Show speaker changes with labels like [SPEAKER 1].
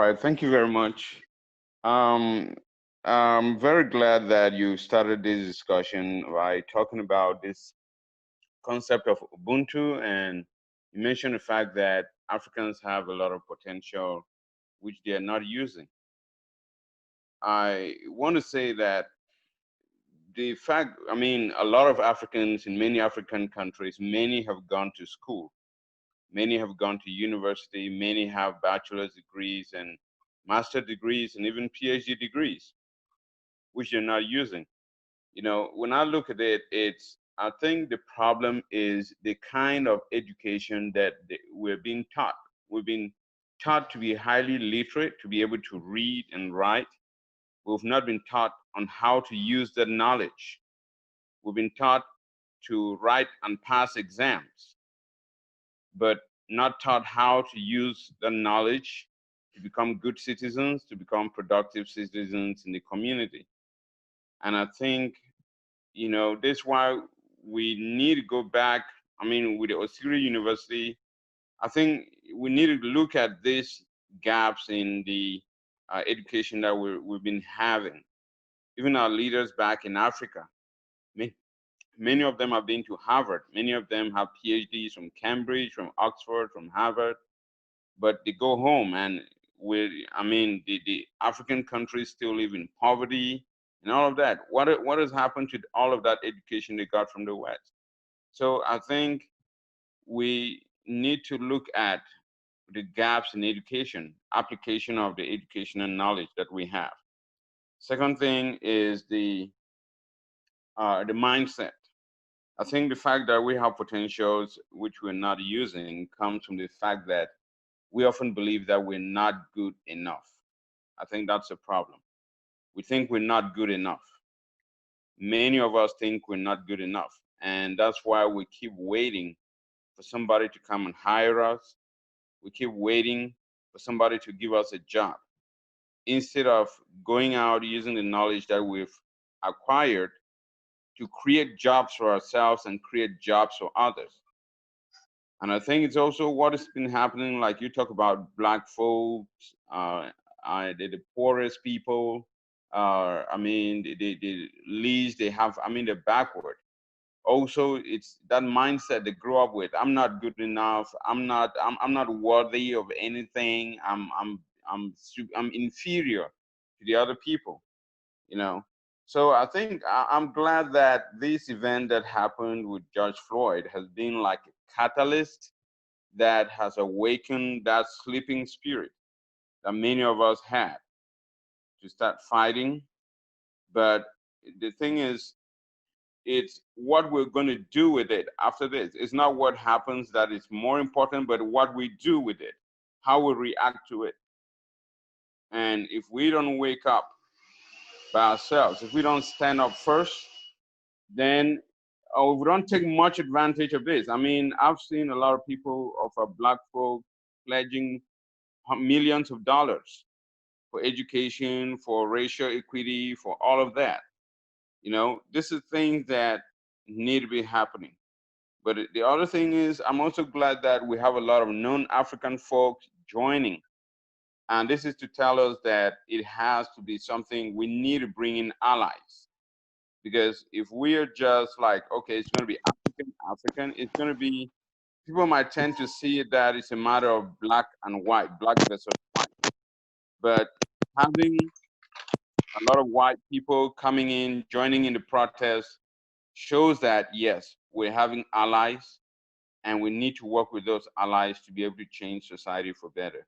[SPEAKER 1] right, thank you very much. Um, I'm very glad that you started this discussion by talking about this concept of Ubuntu, and you mentioned the fact that Africans have a lot of potential which they are not using. I want to say that the fact, I mean, a lot of Africans in many African countries, many have gone to school, many have gone to university, many have bachelor's degrees and master degrees and even PhD degrees, which they're not using. When I look at it, I think the problem is the kind of education that we're being taught. We've been taught to be highly literate, to be able to read and write. We've not been taught on how to use that knowledge. We've been taught to write and pass exams, but not taught how to use the knowledge to become good citizens, to become productive citizens in the community. And I think, this is why we need to go back. I mean, with the Osiri University, I think we need to look at these gaps in the education that we've been having. Even our leaders back in Africa, ma- many of them have been to Harvard. Many of them have PhDs from Cambridge, from Oxford, from Harvard, but they go home and I mean, the African countries still live in poverty and all of that. What has happened to all of that education they got from the West? So I think we need to look at the gaps in education, application of the educational knowledge that we have. Second thing is the mindset. I think the fact that we have potentials which we're not using comes from the fact that we often believe that we're not good enough. I think that's a problem. We think we're not good enough. Many of us think we're not good enough. And that's why we keep waiting for somebody to come and hire us. We keep waiting for somebody to give us a job instead of going out using the knowledge that we've acquired to create jobs for ourselves and create jobs for others. And I think it's also what has been happening, like you talk about black folks, the poorest people, I mean, the least they have, I mean, they're backward. Also, it's that mindset they grew up with. I'm not good enough. I'm not worthy of anything. I'm inferior to the other people, you know. So I think I'm glad that this event that happened with George Floyd has been like a catalyst that has awakened that sleeping spirit that many of us had to start fighting. But the thing is, it's what we're going to do with it after this. It's not what happens that is more important, but what we do with it, how we react to it. And if we don't wake up by ourselves, if we don't stand up first, then we don't take much advantage of this. I mean, I've seen a lot of people of our black folk pledging millions of dollars for education, for racial equity, for all of that. This is things that need to be happening. But the other thing is, I'm also glad that we have a lot of non-African folks joining. And this is to tell us that it has to be something we need to bring in allies. Because if we are just like, okay, it's going to be African, African, it's going to be, people might tend to see it that it's a matter of black and white, black versus white. But having a lot of white people coming in, joining in the protest, shows that yes, we're having allies, and we need to work with those allies to be able to change society for better.